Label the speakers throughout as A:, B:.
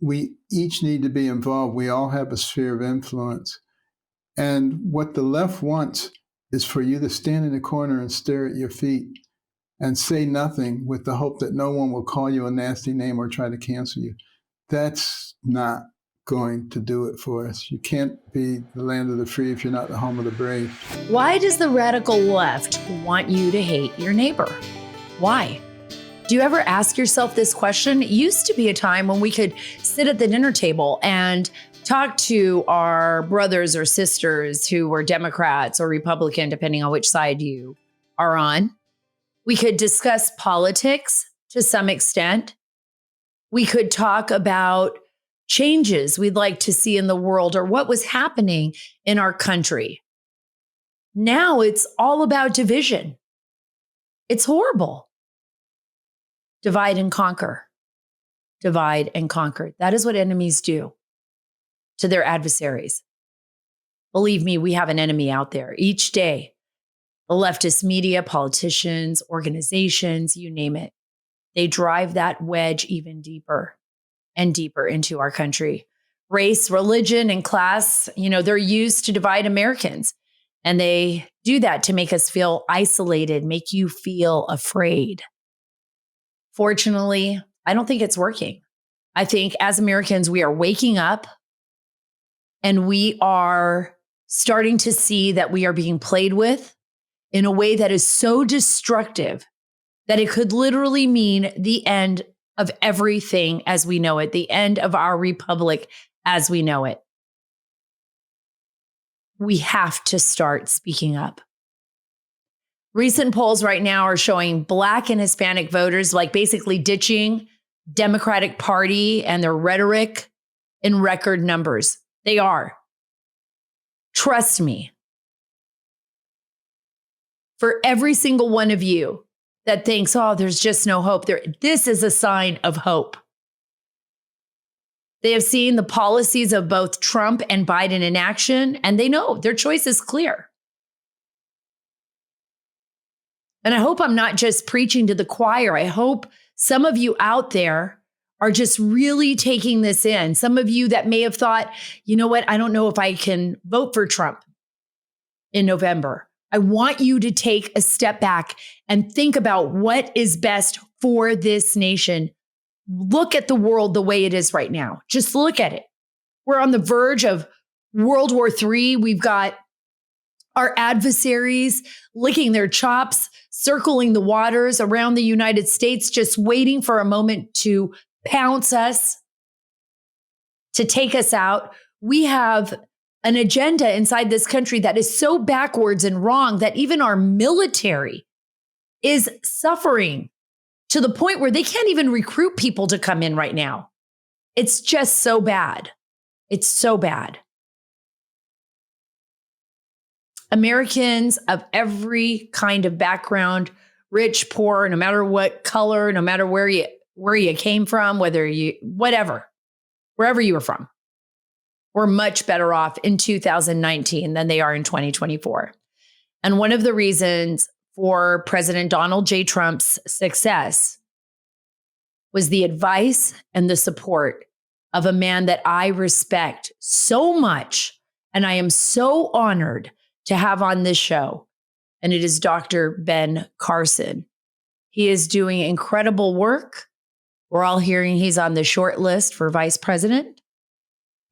A: we each need to be involved. We all have a sphere of influence. And what the left wants is for you to stand in the corner and stare at your feet and say nothing with the hope that no one will call you a nasty name or try to cancel you. That's not going to do it for us. You can't be the land of the free if you're not the home of the brave.
B: Why does the radical left want you to hate your neighbor? Why? Do you ever ask yourself this question? It used to be a time when we could sit at the dinner table and talk to our brothers or sisters who were Democrats or Republican, depending on which side you are on. We could discuss politics to some extent. We could talk about changes we'd like to see in the world or what was happening in our country. Now it's all about division. It's horrible. Divide and conquer. Divide and conquer. That is what enemies do to their adversaries. Believe me, we have an enemy out there each day. The leftist media, politicians, organizations, you name it. They drive that wedge even deeper and deeper into our country. Race, religion, and class, they're used to divide Americans. And they do that to make us feel isolated, make you feel afraid. Fortunately, I don't think it's working. I think as Americans, we are waking up and we are starting to see that we are being played with in a way that is so destructive that it could literally mean the end of everything as we know it, the end of our republic as we know it. We have to start speaking up. Recent polls right now are showing Black and Hispanic voters basically ditching Democratic Party and their rhetoric in record numbers. They are. Trust me. For every single one of you that thinks, there's just no hope, this is a sign of hope. They have seen the policies of both Trump and Biden in action, and they know their choice is clear. And I hope I'm not just preaching to the choir. I hope some of you out there are just really taking this in. Some of you that may have thought, you know what, I don't know if I can vote for Trump in November. I want you to take a step back and think about what is best for this nation. Look at the world the way it is right now. Just look at it. We're on the verge of World War III. We've got our adversaries licking their chops, circling the waters around the United States, just waiting for a moment to pounce us, to take us out. We have an agenda inside this country that is so backwards and wrong that even our military is suffering to the point where they can't even recruit people to come in right now. It's just so bad. It's so bad. Americans of every kind of background, rich, poor, no matter what color, no matter where you came from, wherever you were from, we're much better off in 2019 than they are in 2024. And one of the reasons for President Donald J. Trump's success was the advice and the support of a man that I respect so much, and I am so honored to have on this show, and it is Dr. Ben Carson. He is doing incredible work. We're all hearing he's on the short list for vice president,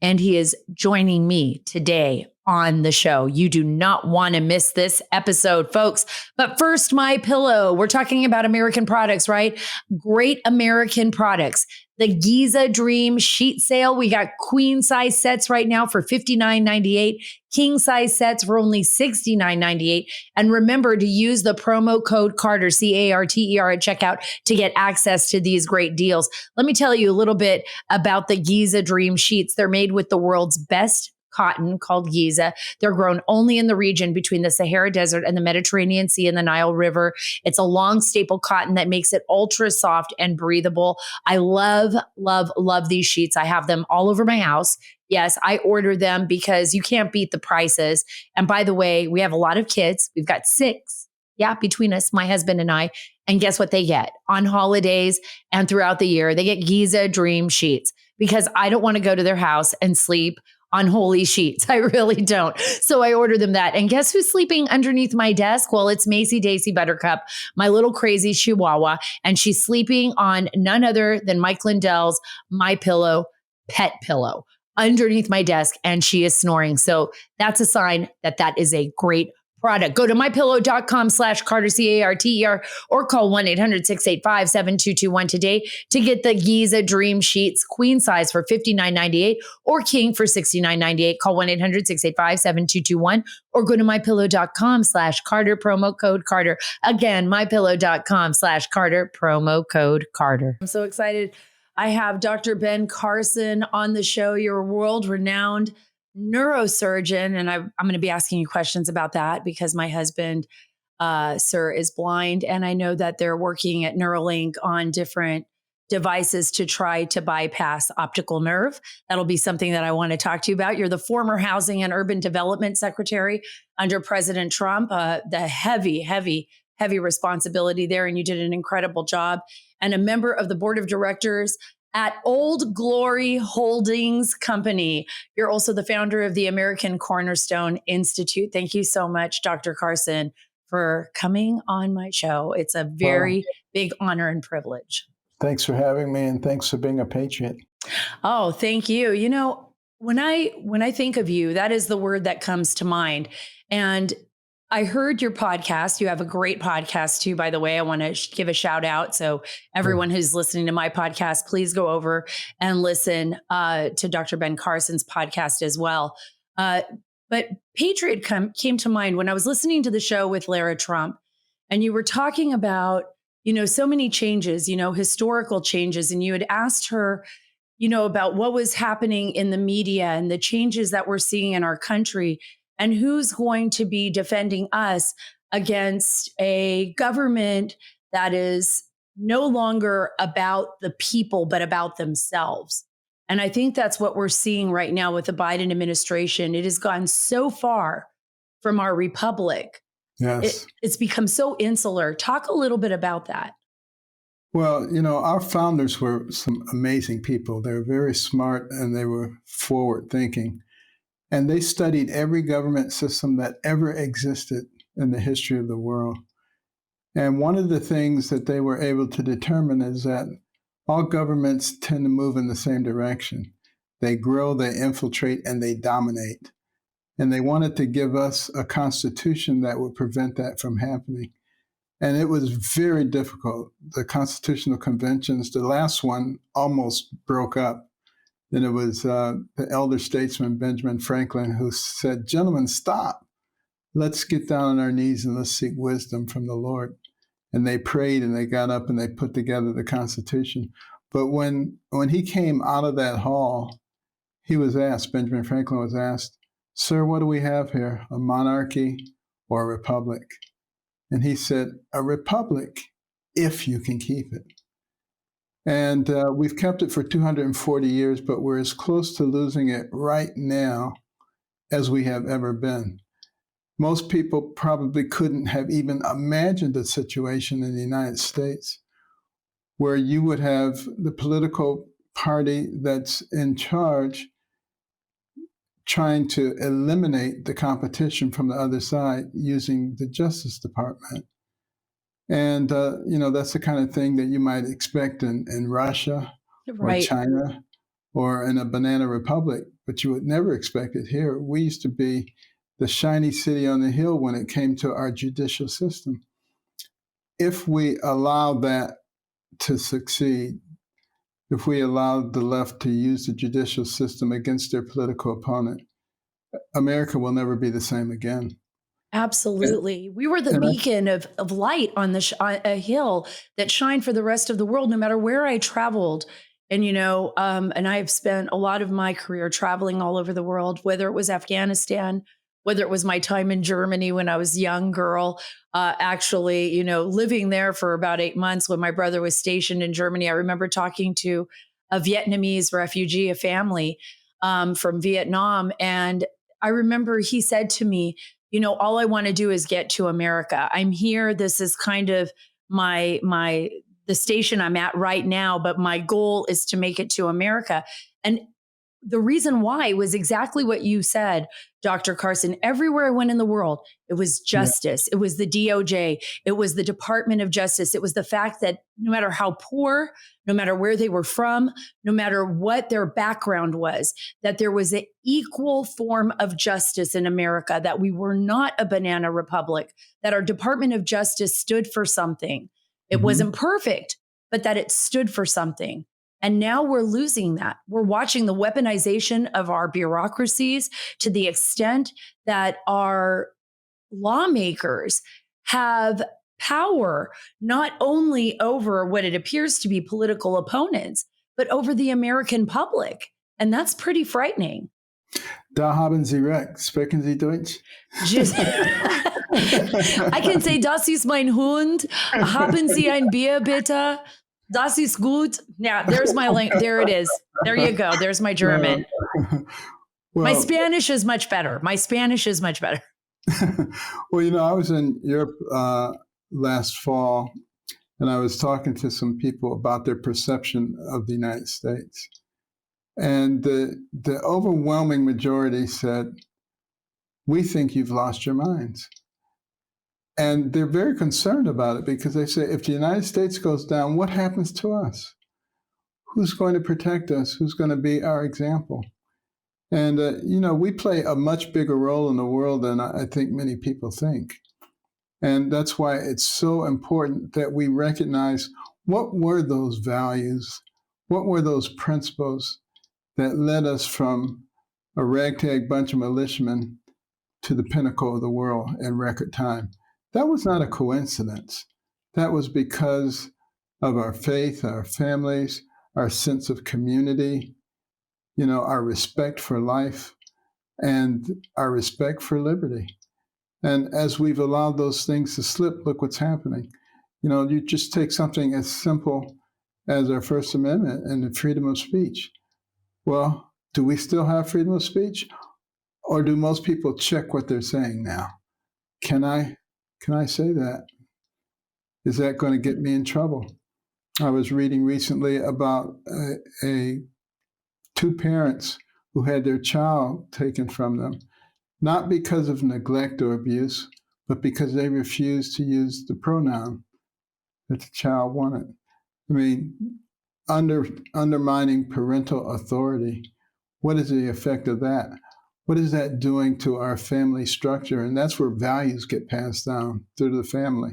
B: and he is joining me today on the show. You do not want to miss this episode, folks. But first, my pillow. We're talking about American products, right? Great American products. The Giza Dream sheet sale. We got queen size sets right now for $59.98, king size sets for only $69.98. And remember to use the promo code Carter, CARTER at checkout to get access to these great deals. Let me tell you a little bit about the Giza Dream sheets. They're made with the world's best cotton called Giza. They're grown only in the region between the Sahara Desert and the Mediterranean Sea and the Nile River. It's a long staple cotton that makes it ultra soft and breathable. I love, love, love these sheets. I have them all over my house. Yes, I order them because you can't beat the prices. And by the way, we have a lot of kids. We've got 6 Yeah, between us, my husband and I. And guess what they get on holidays and throughout the year? They get Giza Dream Sheets because I don't want to go to their house and sleep on holy sheets. I really don't. So I order them that. And guess who's sleeping underneath my desk? Well, it's Macy Daisy Buttercup, my little crazy chihuahua. And she's sleeping on none other than Mike Lindell's My Pillow pet pillow underneath my desk. And she is snoring. So that's a sign that that is a great product. Go to mypillow.com/Carter, CARTER, or call 1-800-685-7221 today to get the Giza Dream Sheets queen size for $59.98 or king for $69.98. Call 1-800-685-7221 or go to mypillow.com/Carter, promo code Carter. Again, mypillow.com/Carter, promo code Carter. I'm so excited. I have Dr. Ben Carson on the show. You're a world-renowned neurosurgeon, and I'm going to be asking you questions about that because my husband, sir, is blind, and I know that they're working at Neuralink on different devices to try to bypass optical nerve. That'll be something that I want to talk to you about. You're the former Housing and Urban Development Secretary under President Trump, the heavy responsibility there, and you did an incredible job, and a member of the board of directors at Old Glory Holdings Company. You're also the founder of the American Cornerstone Institute. Thank you so much, Dr. Carson, for coming on my show. It's a very big honor and privilege.
A: Thanks for having me, and thanks for being a patriot.
B: Oh, thank you. You know, when I think of you, that is the word that comes to mind. And I heard your podcast. You have a great podcast too, by the way. I want to give a shout out. So everyone who's listening to my podcast, please go over and listen to Dr. Ben Carson's podcast as well. But Patriot came to mind when I was listening to the show with Lara Trump, and you were talking about, so many changes, historical changes. And you had asked her, about what was happening in the media and the changes that we're seeing in our country. And who's going to be defending us against a government that is no longer about the people, but about themselves. And I think that's what we're seeing right now with the Biden administration. It has gone so far from our republic.
A: Yes.
B: It's become so insular. Talk a little bit about that.
A: Well, our founders were some amazing people. They were very smart and they were forward thinking. And they studied every government system that ever existed in the history of the world. And one of the things that they were able to determine is that all governments tend to move in the same direction. They grow, they infiltrate, and they dominate. And they wanted to give us a constitution that would prevent that from happening. And it was very difficult. The constitutional conventions, the last one almost broke up. Then it was the elder statesman, Benjamin Franklin, who said, "Gentlemen, stop. Let's get down on our knees and let's seek wisdom from the Lord." And they prayed and they got up and they put together the Constitution. But when he came out of that hall, he was asked, Benjamin Franklin was asked, "Sir, what do we have here, a monarchy or a republic?" And he said, "A republic, if you can keep it." And we've kept it for 240 years, but we're as close to losing it right now as we have ever been. Most people probably couldn't have even imagined a situation in the United States where you would have the political party that's in charge trying to eliminate the competition from the other side using the Justice Department. And, that's the kind of thing that you might expect in Russia or China or in a banana republic, but you would never expect it here. We used to be the shiny city on the hill when it came to our judicial system. If we allow that to succeed, if we allow the left to use the judicial system against their political opponent, America will never be the same again.
B: Absolutely. We were the beacon of light on a hill that shined for the rest of the world, no matter where I traveled. And, and I have spent a lot of my career traveling all over the world, whether it was Afghanistan, whether it was my time in Germany when I was a young girl, actually, living there for about 8 months when my brother was stationed in Germany. I remember talking to a Vietnamese refugee, a family from Vietnam. And I remember he said to me, all I want to do is get to America. I'm here. This is kind of the station I'm at right now, but my goal is to make it to America. And the reason why was exactly what you said, Dr. Carson. Everywhere I went in the world, it was justice. It was the DOJ. It was the Department of Justice. It was the fact that no matter how poor, no matter where they were from, no matter what their background was, that there was an equal form of justice in America, that we were not a banana republic, that our Department of Justice stood for something. It wasn't perfect, but that it stood for something. And now we're losing that. We're watching the weaponization of our bureaucracies to the extent that our lawmakers have power not only over what it appears to be political opponents, but over the American public. And that's pretty frightening.
A: Da haben Sie recht. Sprechen Sie Deutsch?
B: I can say, das ist mein Hund. Haben Sie ein Bier, bitte? Das ist gut. Yeah, there's my link. There it is. There you go. There's my German. My Spanish is much better.
A: Well, I was in Europe last fall, and I was talking to some people about their perception of the United States. And the overwhelming majority said, we think you've lost your minds. And they're very concerned about it because they say, if the United States goes down, what happens to us? Who's going to protect us? Who's going to be our example? And, we play a much bigger role in the world than I think many people think. And that's why it's so important that we recognize what were those values, what were those principles that led us from a ragtag bunch of militiamen to the pinnacle of the world in record time. That was not a coincidence. That was because of our faith, our families, our sense of community, our respect for life and our respect for liberty. And as we've allowed those things to slip, look what's happening. You just take something as simple as our First Amendment and the freedom of speech. Well, do we still have freedom of speech? Or do most people check what they're saying now? Can I say that? Is that going to get me in trouble? I was reading recently about two parents who had their child taken from them, not because of neglect or abuse, but because they refused to use the pronoun that the child wanted. I mean, undermining parental authority. What is the effect of that? What is that doing to our family structure? And that's where values get passed down through the family.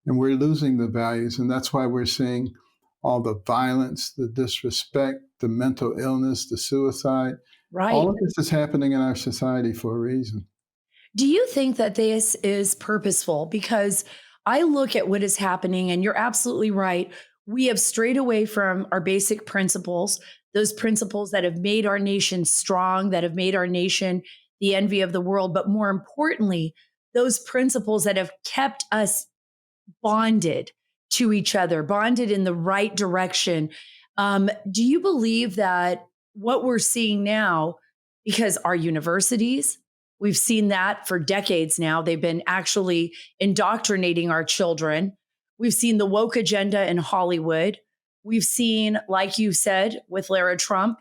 A: And we're losing the values. And that's why we're seeing all the violence, the disrespect, the mental illness, the suicide.
B: Right.
A: All of this is happening in our society for a reason.
B: Do you think that this is purposeful? Because I look at what is happening, and you're absolutely right. We have strayed away from our basic principles, those principles that have made our nation strong, that have made our nation the envy of the world. But more importantly, those principles that have kept us bonded to each other, bonded in the right direction. Do you believe that what we're seeing now, because our universities, we've seen that for decades now, they've been actually indoctrinating our children. We've seen the woke agenda in Hollywood. We've seen, like you said, with Lara Trump,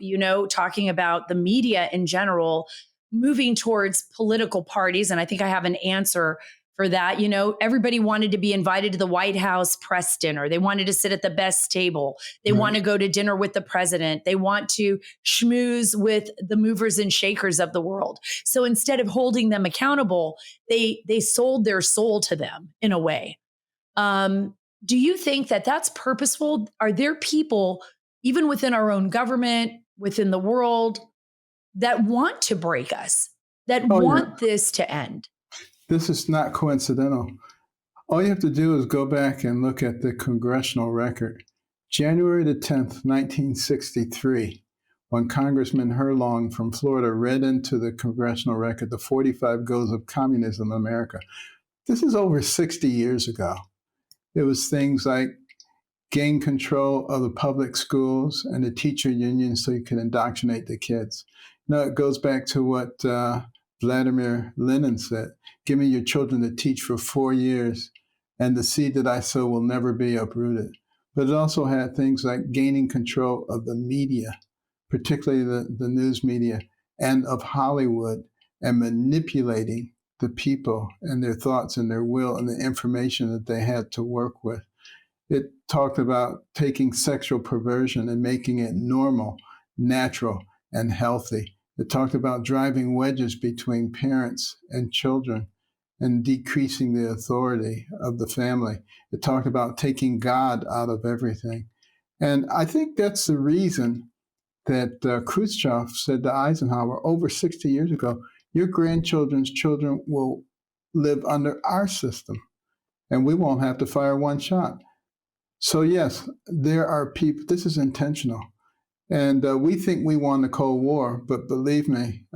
B: talking about the media in general, moving towards political parties. And I think I have an answer for that. Everybody wanted to be invited to the White House press dinner. They wanted to sit at the best table. They want to go to dinner with the president. They want to schmooze with the movers and shakers of the world. So instead of holding them accountable, they sold their soul to them in a way. Do you think that that's purposeful? Are there people, even within our own government, within the world, that want to break us, that want this to end?
A: This is not coincidental. All you have to do is go back and look at the congressional record. January the 10th, 1963, when Congressman Herlong from Florida read into the congressional record the 45 goals of communism in America. This is over 60 years ago. It was things like gain control of the public schools and the teacher unions so you can indoctrinate the kids. It goes back to what Vladimir Lenin said, "Give me your children to teach for 4 years, and the seed that I sow will never be uprooted." But it also had things like gaining control of the media, particularly the news media, and of Hollywood, and manipulating the people and their thoughts and their will and the information that they had to work with. It talked about taking sexual perversion and making it normal, natural, and healthy. It talked about driving wedges between parents and children and decreasing the authority of the family. It talked about taking God out of everything. And I think that's the reason that Khrushchev said to Eisenhower over 60 years ago, your grandchildren's children will live under our system, and we won't have to fire one shot. So yes, there are people, this is intentional. And we think we won the Cold War, but believe me,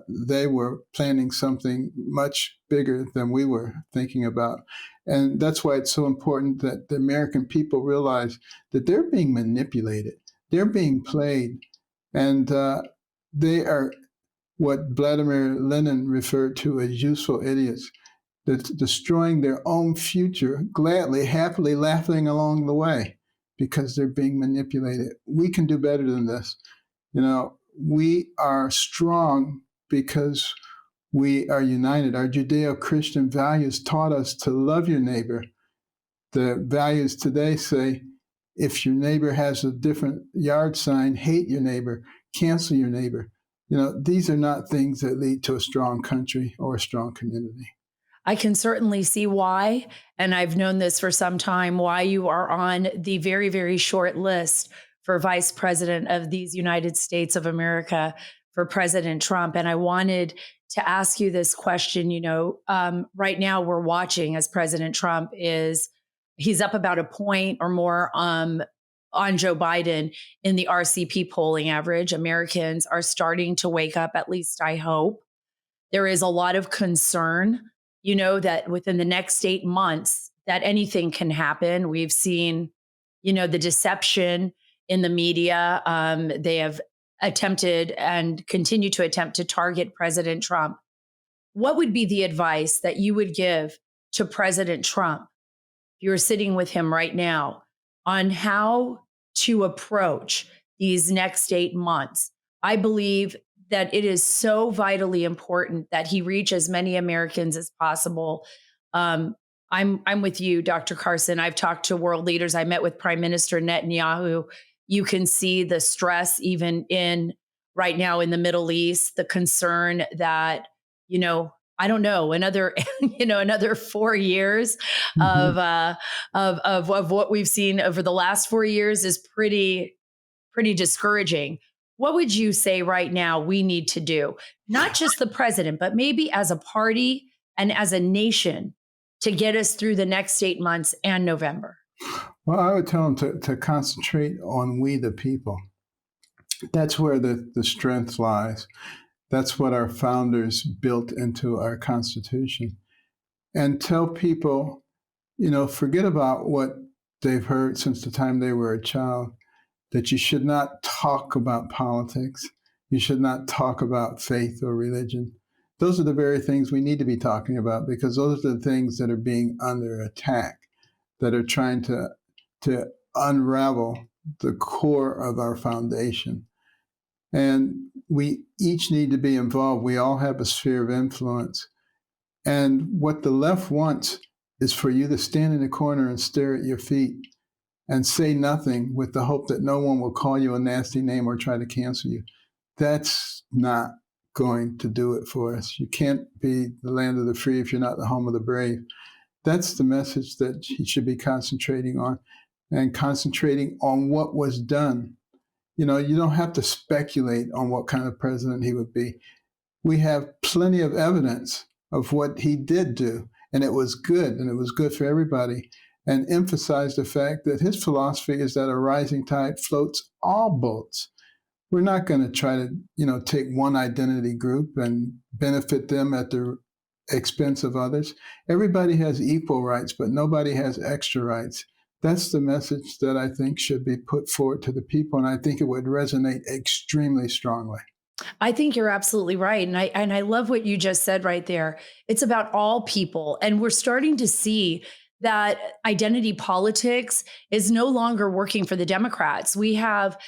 A: they were planning something much bigger than we were thinking about. And that's why it's so important that the American people realize that they're being manipulated, they're being played, and they are what Vladimir Lenin referred to as useful idiots, that's destroying their own future, gladly, happily laughing along the way because they're being manipulated. We can do better than this. You know, we are strong because we are united. Our Judeo-Christian values taught us to love your neighbor. The values today say, if your neighbor has a different yard sign, hate your neighbor, cancel your neighbor. You know, these are not things that lead to a strong country or a strong community.
B: I can certainly see why, and I've known this for some time, why you are on the very, very short list for vice president of these United States of America for President Trump. And I wanted to ask you this question. Right now we're watching as President Trump he's up about a point or more on Joe Biden in the RCP polling average. Americans are starting to wake up, at least I hope. There is a lot of concern, that within the next 8 months, that anything can happen. We've seen, the deception in the media. They have attempted and continue to attempt to target President Trump. What would be the advice that you would give to President Trump, if you were sitting with him right now, on how to approach these next 8 months? I believe that it is so vitally important that he reach as many Americans as possible. I'm with you, Dr. Carson. I've talked to world leaders. I met with Prime Minister Netanyahu. You can see the stress even right now in the Middle East, the concern that, I don't know, another 4 years of what we've seen over the last 4 years is pretty discouraging. What would you say right now we need to do? Not just the president, but maybe as a party and as a nation to get us through the next 8 months and November?
A: Well, I would tell them to concentrate on we the people. That's where the strength lies. That's what our founders built into our Constitution. And tell people, forget about what they've heard since the time they were a child, that you should not talk about politics. You should not talk about faith or religion. Those are the very things we need to be talking about, because those are the things that are being under attack, that are trying to unravel the core of our foundation. And we each need to be involved. We all have a sphere of influence. And what the left wants is for you to stand in the corner and stare at your feet and say nothing with the hope that no one will call you a nasty name or try to cancel you. That's not going to do it for us. You can't be the land of the free if you're not the home of the brave. That's the message that he should be concentrating on, and concentrating on what was done. You don't have to speculate on what kind of president he would be. We have plenty of evidence of what he did do, and it was good, and it was good for everybody. And emphasize the fact that his philosophy is that a rising tide floats all boats. We're not going to try to, take one identity group and benefit them at the expense of others. Everybody has equal rights, but nobody has extra rights. That's the message that I think should be put forward to the people, and I think it would resonate extremely strongly.
B: I think you're absolutely right. And I love what you just said right there. It's about all people. And we're starting to see that identity politics is no longer working for the Democrats. We have,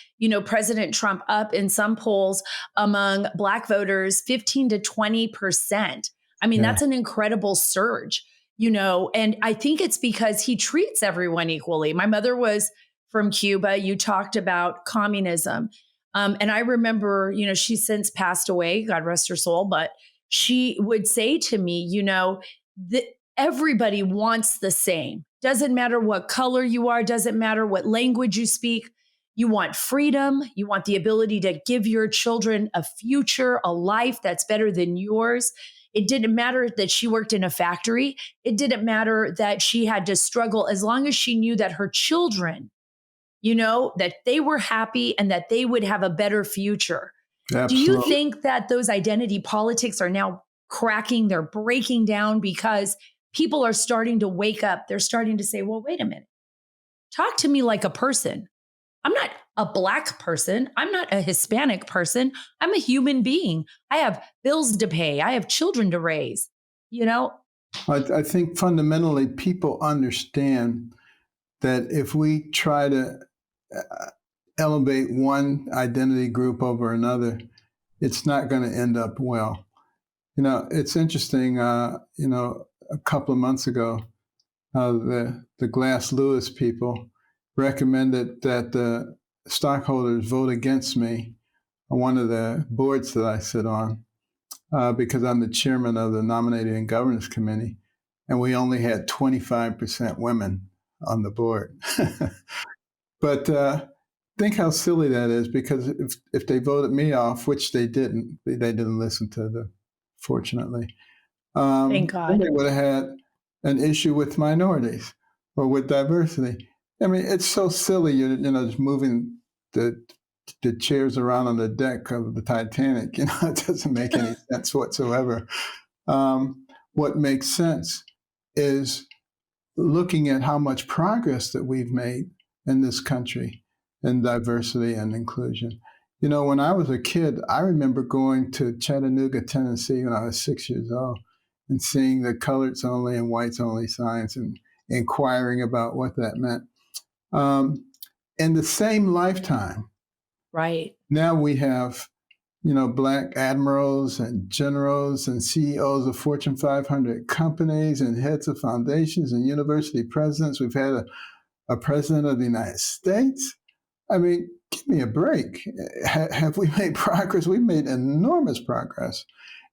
B: President Trump up in some polls among Black voters 15 to 20%. I mean,
A: Yeah,
B: that's an incredible surge, and I think it's because he treats everyone equally. My mother was from Cuba. You talked about communism. And I remember, she's since passed away, God rest her soul, but she would say to me, that everybody wants the same. Doesn't matter what color you are, doesn't matter what language you speak. You want freedom. You want the ability to give your children a future, a life that's better than yours. It didn't matter that she worked in a factory. It didn't matter that she had to struggle as long as she knew that her children that they were happy and that they would have a better future. Do you
A: absolutely.
B: think that those identity politics are now cracking, they're breaking down because people are starting to wake up? They're starting to say, well, wait a minute, talk to me like a person. I'm not a Black person. I'm not a Hispanic person. I'm a human being. I have bills to pay. I have children to raise, you know?
A: I think fundamentally people understand that if we try to uh, elevate one identity group over another, it's not going to end up well. It's interesting. A couple of months ago, the Glass Lewis people recommended that the stockholders vote against me on one of the boards that I sit on because I'm the chairman of the Nominating and Governance Committee, and we only had 25% women on the board. But think how silly that is, because if they voted me off, which they didn't listen to the, fortunately,
B: Thank
A: then
B: God.
A: they would have had an issue with minorities or with diversity. I mean, it's so silly, just moving the chairs around on the deck of the Titanic. It doesn't make any sense whatsoever. What makes sense is looking at how much progress that we've made in this country in diversity and inclusion. When I was a kid, I remember going to Chattanooga, Tennessee when I was 6 years old and seeing the coloreds only and whites only signs and inquiring about what that meant. Um, in the same lifetime,
B: Right.
A: now we have Black admirals and generals and CEOs of Fortune 500 companies and heads of foundations and university presidents. We've had a president of the United States. I mean, give me a break. Have we made progress? We've made enormous progress.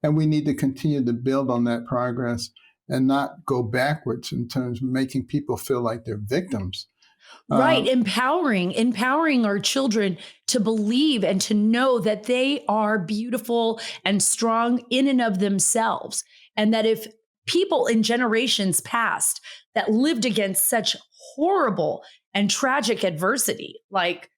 A: And we need to continue to build on that progress and not go backwards in terms of making people feel like they're victims.
B: Right,
A: Um,
B: empowering our children to believe and to know that they are beautiful and strong in and of themselves. And that if people in generations past that lived against such horrible and tragic adversity, like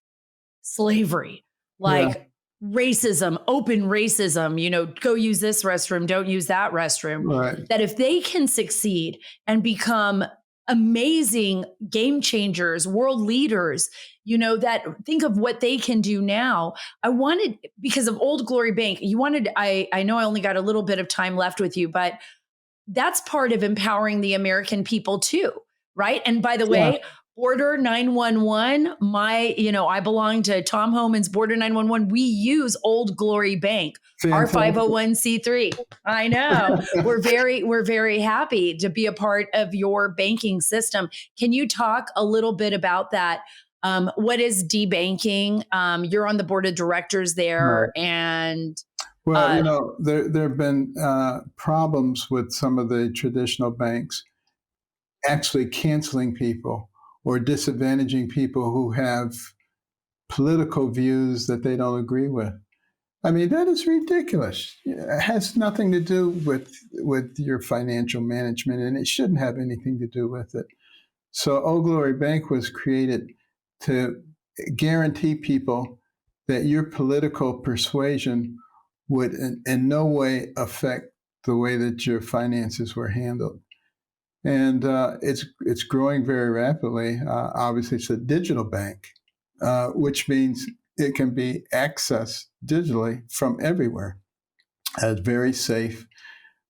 B: slavery,
A: yeah,
B: like racism, open racism, go use this restroom, don't use that restroom,
A: right.
B: that if they can succeed and become amazing game changers, world leaders, that think of what they can do now. I wanted, because of Old Glory Bank, I know I only got a little bit of time left with you, but that's part of empowering the American people too, right? And by the
A: Yeah,
B: way, Border 911, I belong to Tom Homan's Border 911. We use Old Glory Bank, our
A: fantastic.
B: 501c3. I know. We're very happy to be a part of your banking system. Can you talk a little bit about that? What is debanking? You're on the board of directors there,
A: Right.
B: and
A: Well,
B: uh,
A: there have been problems with some of the traditional banks actually canceling people or disadvantaging people who have political views that they don't agree with. I mean, that is ridiculous. It has nothing to do with your financial management, and it shouldn't have anything to do with it. So, Old Glory Bank was created to guarantee people that your political persuasion would in no way affect the way that your finances were handled. And it's growing very rapidly. Obviously, it's a digital bank, which means it can be accessed digitally from everywhere. It's very safe,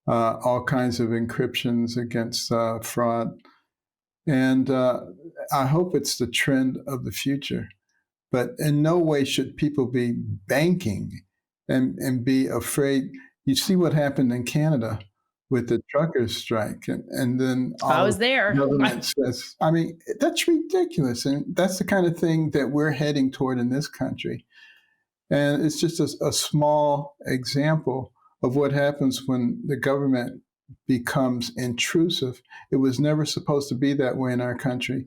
A: all kinds of encryptions against fraud. And I hope it's the trend of the future. But in no way should people be banking and be afraid. You see what happened in Canada with the truckers' strike, and then
B: I
A: all
B: was
A: of the
B: there.
A: government says, I mean, that's ridiculous. And that's the kind of thing that we're heading toward in this country. And it's just a small example of what happens when the government becomes intrusive. It was never supposed to be that way in our country.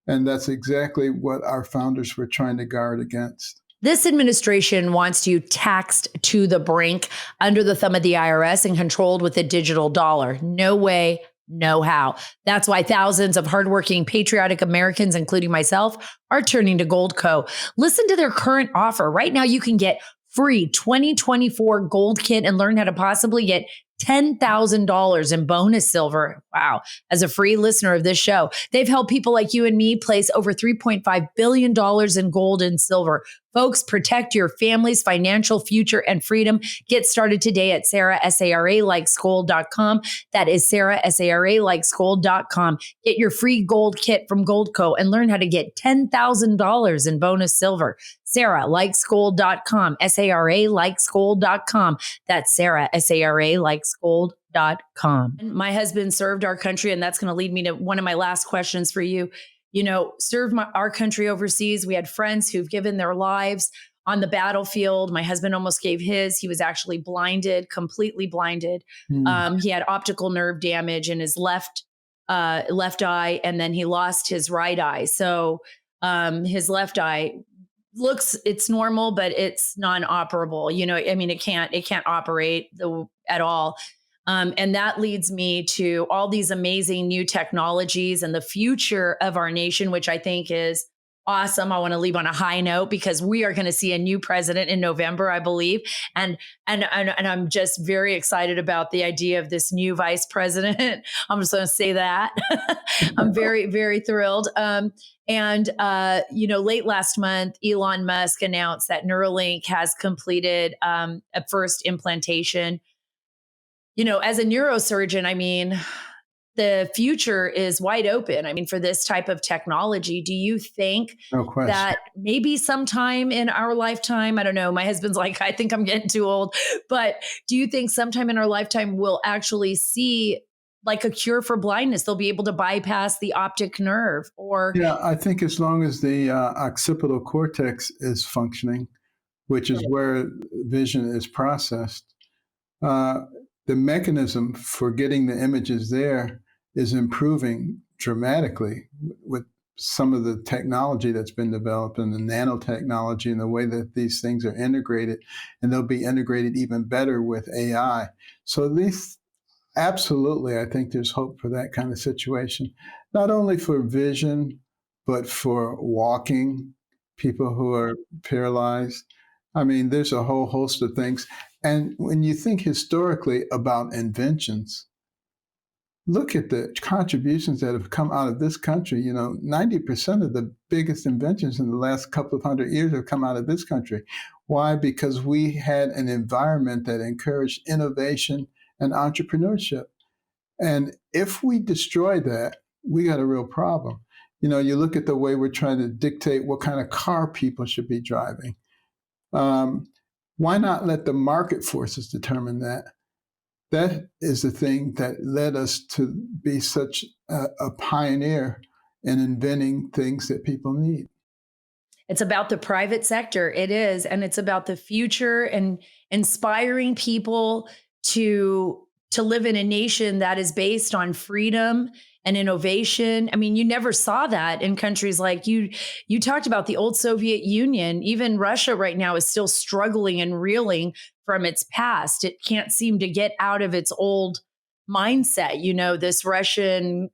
A: And that's exactly what our founders were trying to guard against.
B: This administration wants you taxed to the brink, under the thumb of the IRS, and controlled with a digital dollar. No way, no how. That's why thousands of hardworking, patriotic Americans, including myself, are turning to Goldco. Listen to their current offer. Right now, you can get free 2024 Gold Kit and learn how to possibly get $10,000 in bonus silver. Wow. As a free listener of this show, they've helped people like you and me place over $3.5 billion in gold and silver. Folks, protect your family's financial future and freedom. Get started today at Sara, SARA-likesgold.com. That is Sara, SARA-likesgold.com. Get your free gold kit from Goldco and learn how to get $10,000 in bonus silver. Sara-likesgold.com, SARA-likesgold.com. That's Sara, SARA-likesgold.com. My husband served our country, and that's going to lead me to one of my last questions for you. You know, served our country overseas. We had friends who've given their lives on the battlefield. My husband almost gave his. He was actually blinded, completely blinded. He had optical nerve damage in his left eye, and then he lost his right eye. So his left eye it's normal, but it's non-operable. You know, I mean, it can't operate at all. And that leads me to all these amazing new technologies and the future of our nation, which I think is awesome. I want to leave on a high note because we are going to see a new president in November, I believe. And I'm just very excited about the idea of this new vice president. I'm just going to say that. I'm very, very thrilled. You know, late last month, Elon Musk announced that Neuralink has completed a first implantation. You know, as a neurosurgeon, I mean, the future is wide open. I mean, for this type of technology, do you think that maybe sometime in our lifetime, I don't know, my husband's like, I think I'm getting too old, but do you think sometime in our lifetime we'll actually see like a cure for blindness? They'll be able to bypass the optic nerve or...
A: Yeah, I think as long as the occipital cortex is functioning, which is where vision is processed, the mechanism for getting the images there is improving dramatically with some of the technology that's been developed and the nanotechnology and the way that these things are integrated, and they'll be integrated even better with AI. So absolutely, I think there's hope for that kind of situation, not only for vision, but for walking, people who are paralyzed. I mean, there's a whole host of things. And when you think historically about inventions, look at the contributions that have come out of this country. You know, 90% of the biggest inventions in the last couple of 100 years have come out of this country. Why? Because we had an environment that encouraged innovation and entrepreneurship. And if we destroy that, we got a real problem. You know, you look at the way we're trying to dictate what kind of car people should be driving. Why not let the market forces determine that? That is the thing that led us to be such a pioneer in inventing things that people need.
B: It's about the private sector. It is. And it's about the future and inspiring people to live in a nation that is based on freedom and innovation. I mean, you never saw that in countries like you talked about the old Soviet Union. Even Russia right now is still struggling and reeling from its past. It can't seem to get out of its old mindset, you know, this Russian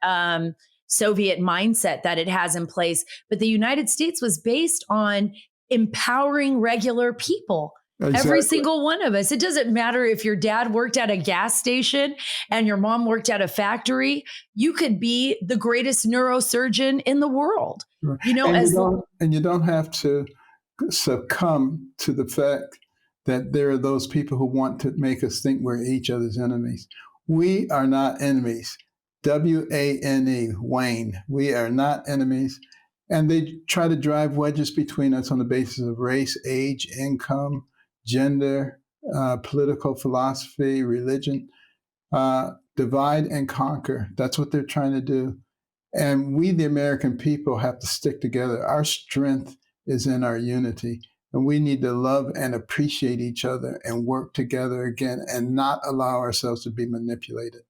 B: Soviet mindset that it has in place. But the United States was based on empowering regular people. Exactly. Every single one of us. It doesn't matter if your dad worked at a gas station and your mom worked at a factory. You could be the greatest neurosurgeon in the world.
A: Right.
B: You know,
A: and you don't have to succumb to the fact that there are those people who want to make us think we're each other's enemies. We are not enemies. W-A-N-E, Wayne. We are not enemies. And they try to drive wedges between us on the basis of race, age, income, gender, political philosophy, religion. Divide and conquer. That's what they're trying to do. And we, the American people, have to stick together. Our strength is in our unity. And we need to love and appreciate each other and work together again and not allow ourselves to be manipulated.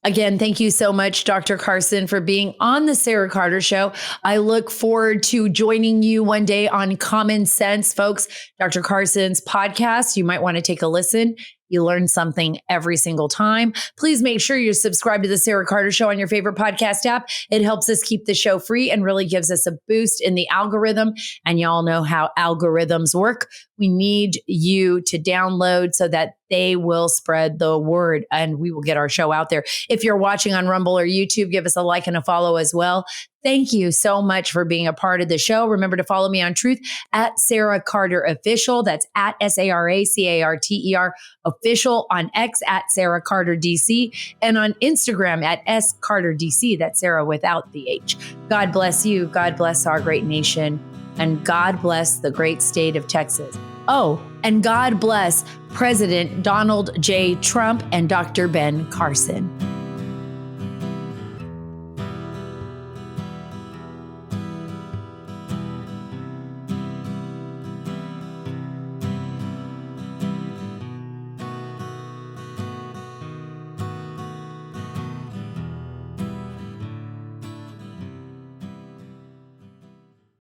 B: Again, thank you so much, Dr. Carson, for being on the Sara Carter Show. I look forward to joining you one day on Common Sense, folks. Dr. Carson's podcast. You might want to take a listen. You learn something every single time. Please make sure you subscribe to the Sara Carter Show on your favorite podcast app. It helps us keep the show free and really gives us a boost in the algorithm. And y'all know how algorithms work. We need you to download so that they will spread the word and we will get our show out there. If you're watching on Rumble or YouTube, give us a like and a follow as well. Thank you so much for being a part of the show. Remember to follow me on Truth at Sara Carter Official. That's at SaraCarter Official, on X at Sara Carter DC, and on Instagram at S Carter DC. That's Sara without the H. God bless you. God bless our great nation. And God bless the great state of Texas. Oh, and God bless President Donald J. Trump and Dr. Ben Carson.